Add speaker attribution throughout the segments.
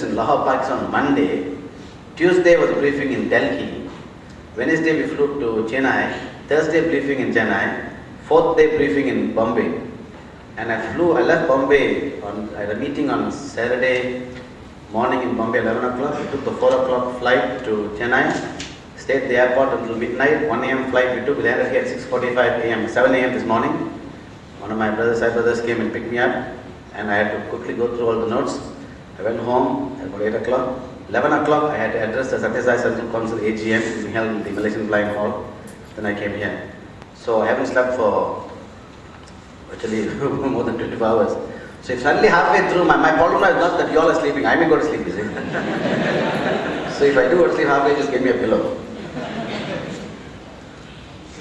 Speaker 1: in Lahore, Pakistan on Monday. Tuesday was a briefing in Delhi. Wednesday we flew to Chennai. Thursday briefing in Chennai. Fourth day briefing in Bombay. And I left Bombay, I had a meeting on Saturday morning in Bombay, 11 o'clock. We took the 4 o'clock flight to Chennai, stayed at the airport until midnight. 1 a.m. flight we took, we landed here at 6:45 a.m., 7 a.m. this morning. One of my side brothers came and picked me up, and I had to quickly go through all the notes. I went home at about 8 o'clock. 11 o'clock I had to address the Satyasai Central Council AGM, we held in the Malaysian Flying Hall. Then I came here. So I haven't slept for actually more than 24 hours. So if suddenly halfway through, my problem is not that you all are sleeping, I may go to sleep, you see. So if I do go to sleep halfway, just give me a pillow.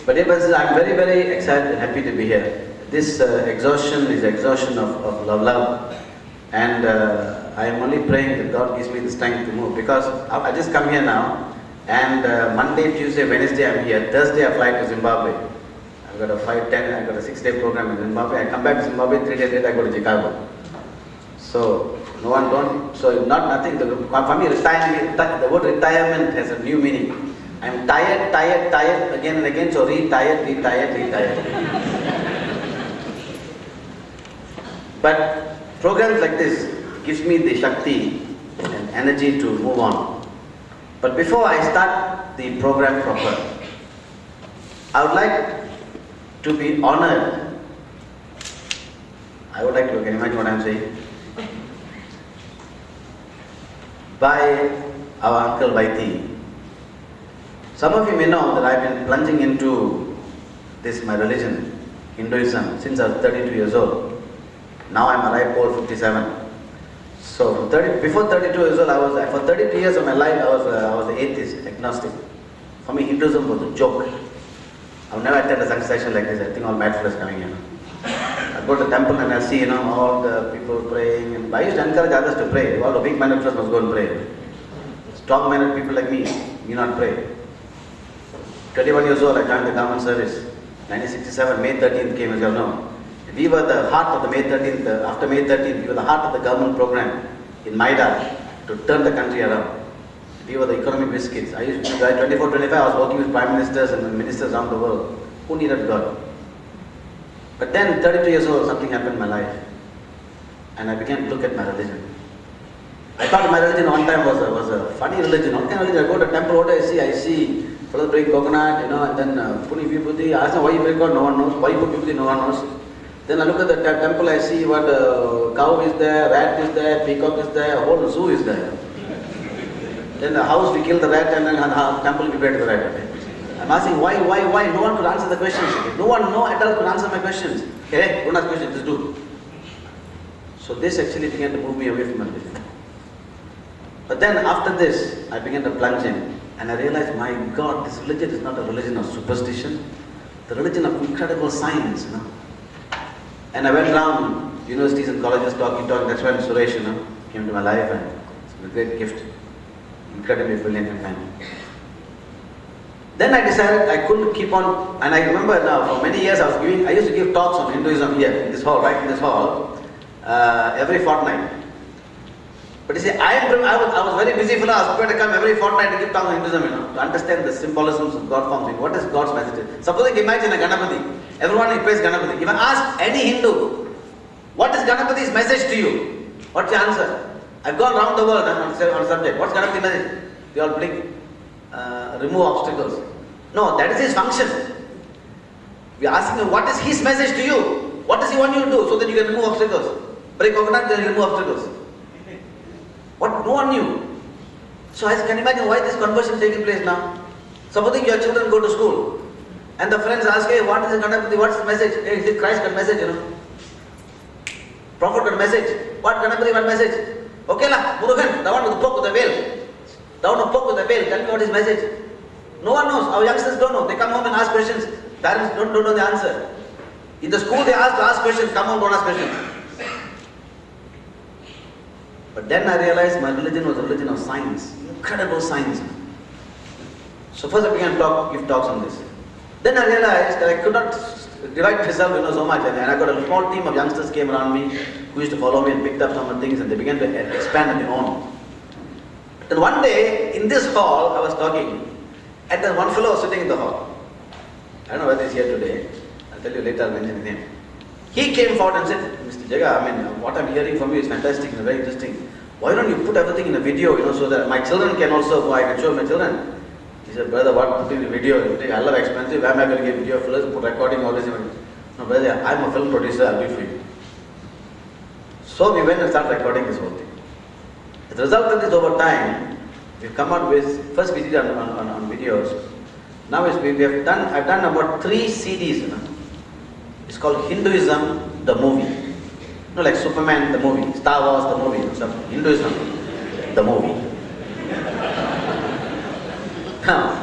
Speaker 1: But I'm very, very excited and happy to be here. This exhaustion is exhaustion of love. And I am only praying that God gives me the strength to move. Because I just come here now, and Monday, Tuesday, Wednesday I'm here. Thursday I fly to Zimbabwe. I've got a 5-10, I've got a 6-day program in Zimbabwe. I come back to Zimbabwe, 3 days later I go to Chicago. So, nothing. For me, the word retirement has a new meaning. I'm tired again and again, so retired. But programs like this gives me the Shakti and energy to move on. But before I start the program proper, I would like to be honored. I would like to, can you imagine what I'm saying? By our Uncle Vaiti. Some of you may know that I've been plunging into my religion, Hinduism, since I was 32 years old. Now I'm alive old, 57. So before 32 years old, for 32 years of my life, I was an atheist, agnostic. For me, Hinduism was a joke. I've never attended a Sunday session like this. I think all mad fellows coming here. I go to the temple and I see, all the people praying. And I used to encourage others to pray. All the weak-minded fellows must go and pray. Strong-minded people like me not pray. 21 years old, I joined the government service. 1967, May 13th came, as you all know. We were the heart of the May 13th, after May 13th, we were the heart of the government program in Maida to turn the country around. We were the economic biscuits. I used to, 24, 25, I was working with prime ministers and ministers around the world. Who needed God? But then, 32 years old, something happened in my life. And I began to look at my religion. I thought my religion one time was a funny religion. What kind of religion? I go to a temple, what do I see? I see fellows bring coconut, and then putting vibhuti. I ask them, why you bring God? No one knows. Why you put vibhuti? No one knows. Then I look at the temple, I see what cow is there, rat is there, peacock is there, a whole zoo is there. Then the house, we kill the rat, and then the temple, we pray to the rat. I'm asking why? No one could answer the questions. No adult could answer my questions. Okay, don't ask questions, just do. So this actually began to move me away from my religion. But then after this, I began to plunge in, and I realized, my God, this religion is not a religion of superstition, the religion of incredible science. And I went around universities and colleges talking. That's when Suresh, came to my life, and it's a great gift. Incredibly brilliant and kind. Then I decided I couldn't keep on, and I remember now, for many years I used to give talks on Hinduism here, in this hall, right in this hall, every fortnight. But you see, I was very busy fellow. I was prepared to come every fortnight to give talks on Hinduism, to understand the symbolisms of God forms. What is God's message? Suppose imagine a Ganapati. Everyone prays Ganapati. If I ask any Hindu, what is Ganapati's message to you? What's your answer? I've gone around the world on a subject. What's Ganapati's message? They all blink. Remove obstacles. No, that is his function. We are asking him, what is his message to you? What does he want you to do so that you can remove obstacles? Break coconut, then remove obstacles. What? No one knew. So I can imagine why this conversion taking place now. Supposing your children go to school and the friends ask, hey, what is Ganapati? What's the message? Hey, is Christ got a message, Prophet got a message. What Ganapati got a message? Okay lah, Murugan, the one with the poke with the veil. The one who poke with the veil, tell me what his message. No one knows. Our youngsters don't know. They come home and ask questions. Parents don't know the answer. In the school they ask questions, come home, don't ask questions. But then I realized my religion was a religion of science, incredible science. So first I began to give talks on this. Then I realized that I could not divide myself, so much. And I got a small team of youngsters came around me who used to follow me and picked up some of the things, and they began to expand on their own. Then one day, in this hall, I was talking, and then one fellow was sitting in the hall. I don't know whether he's here today. I'll tell you later, I'll mention his name. He came forward and said, Mr. Jega, I mean, what I'm hearing from you is fantastic and very interesting. Why don't you put everything in a video, so that my children can also, I can show my children. He said, brother, what, putting the video, I love expensive, where am I going to get video first, put recording, all this. No, brother, I'm a film producer, I'll do it for you. So we went and started recording this whole thing. The result of this over time, we've come out with, first we did on videos. Now I've done about 3 CDs. It's called Hinduism, the movie. Like Superman, the movie, Star Wars, the movie, Hinduism, the movie. Now,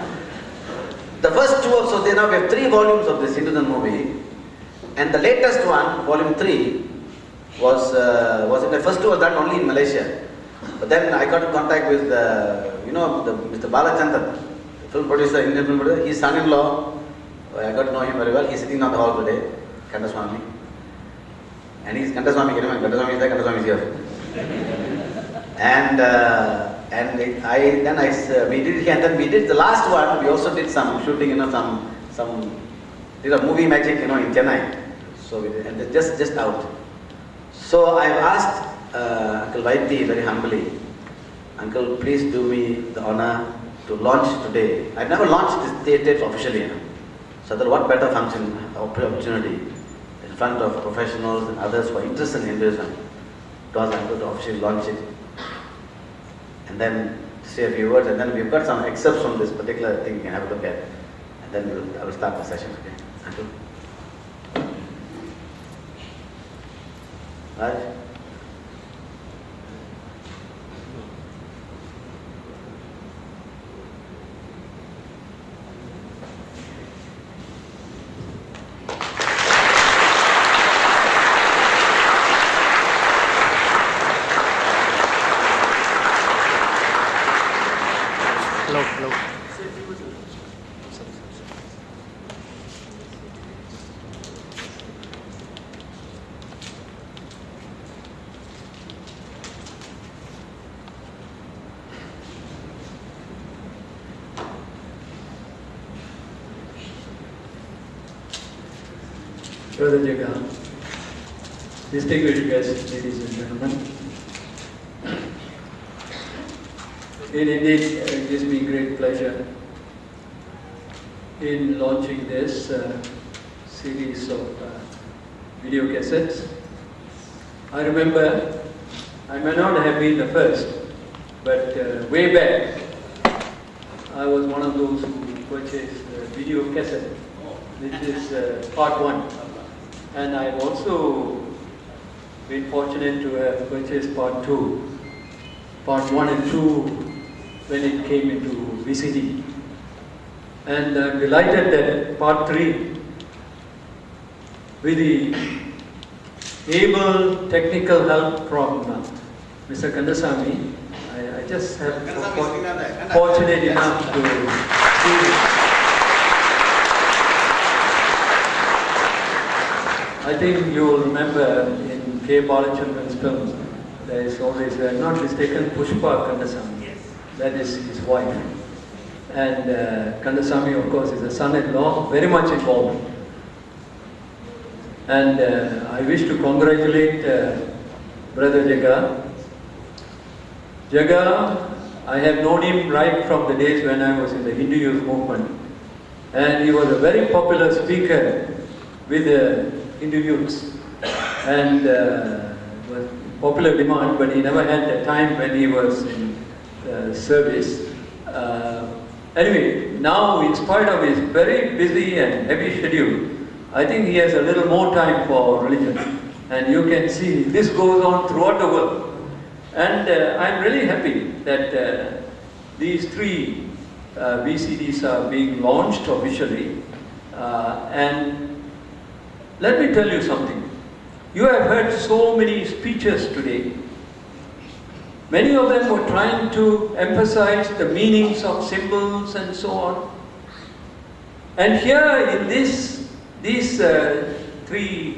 Speaker 1: the first 2 also, now we have 3 volumes of this Hinduism movie, and the latest one, volume 3, was in the first 2 was done only in Malaysia. But then I got in contact with Mr. Balachandran, film producer, Indian film producer, his son-in-law. I got to know him very well. He's sitting on the hall today, Kandaswamy. And he's Kandaswamy, Kandaswamy is there, Kandaswamy is here. We did it here, and then we did the last one. We also did some shooting, did a movie magic, in Chennai. So we did, and it's just out. So I've asked Uncle Vaiti very humbly, Uncle, please do me the honor to launch today. I've never launched this tape officially. So I thought, what better function, opportunity, in front of professionals and others who are interested in Hinduism, to ask Uncle to officially launch it. And then say a few words, and then we've got some excerpts from this particular thing you can have a look at. And then I will start the session. Okay, Uncle. Raj?
Speaker 2: Brother Jega, distinguished guests, ladies and gentlemen, it indeed gives me great pleasure in launching this series of video cassettes. I remember, I may not have been the first, but way back, I was one of those who purchased video cassette, which is part 1. And I've also been fortunate to have purchased part 2, part 1 and 2 when it came into VCD. And I'm delighted that part 3, with the able technical help from Mr. Kandaswamy, I just have fortunate enough to see. I think you will remember in K. Balachandran's films, there is always, not mistaken, Pushpa Kandaswamy. Yes. That is his wife. And Kandaswamy, of course, is a son-in-law, very much involved. And I wish to congratulate Brother Jega. Jega, I have known him right from the days when I was in the Hindu youth movement. And he was a very popular speaker with the Hindu youths, and was popular demand, but he never had the time when he was in service. Anyway, now in spite of his very busy and heavy schedule, I think he has a little more time for religion. And you can see this goes on throughout the world. And I'm really happy that these 3 VCDs are being launched officially. And let me tell you something. You have heard so many speeches today. Many of them were trying to emphasize the meanings of symbols and so on. And here in these 3